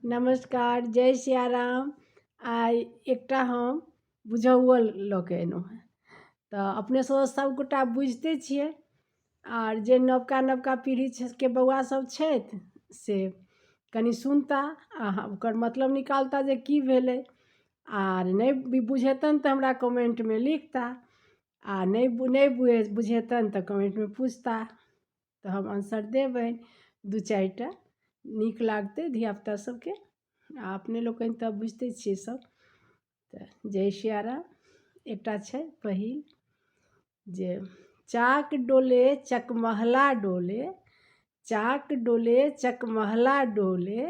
नमस्कार, जय सिया राम। आइ एकटा हम बुझौल लऽ के एलहुँ हेँ। तऽ अपने सब गोटा बुझिते छियै, आर जे नवका पीढ़ीके बौआ सब छथि से कनि सुनता आ ओकर मतलब निकालता जे की भेलै। आर नहि बुझेतनि तऽ हमरा कमेंटमे लिखता, आ नहि बुझेतनि तऽ कमेंटमे पूछता, तऽ हम आंसर देबनि। दू चारिटा नीक लागतै धियापुता सबके, आ अपने लोकनि तऽ बुझिते छियै सब। तऽ जय सिया राम। एकटा छै पहिल जे चाक डोले चकमहला डोले, चाक डोले चकमहला डोले,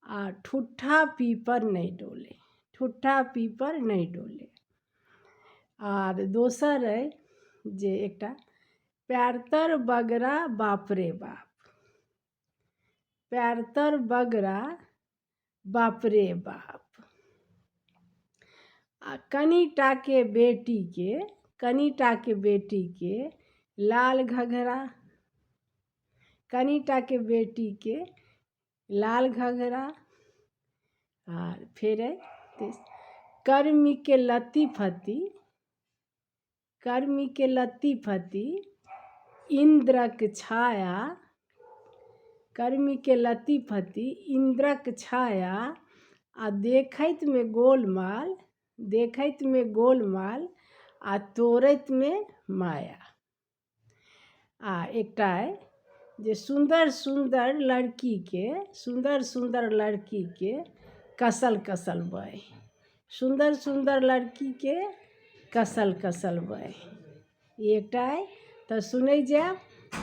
आ ठुट्ठा पीपर नहीं डोले, ठुट्ठा पीपर नहीं डोले। आर दोसर अइ जे एकटा पैर तर बगरा बाप रे बाप, पैर तर बगरा बाप रे बाप। आ कनिटा के बेटी के लाल घघरा, कनिटा के बेटी के लाल घघरा। आर फिर कर्मी के लत्ती फत्ती इंद्रक छाया, कर्मी के लत्ती फत्ती इंद्रक छाया। आ देखैत में गोलमाल आ तोड़ैत में माया। आ एकटा अइ जे सुंदर सुंदर लड़की के कसल कसल बह, सुंदर सुंदर लड़की के कसल कसल बह। ई एकटा अइ, तऽ सुनै जायब,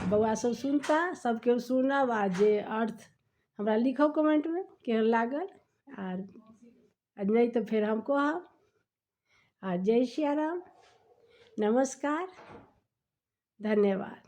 बौआ सब सुनता, सबके सुनब। आ जे अर्थ हमरा लिखब कमेंट में केहन लागल, आर नहीं तो फिर हम कहब। जय सिया राम, नमस्कार, धन्यवाद।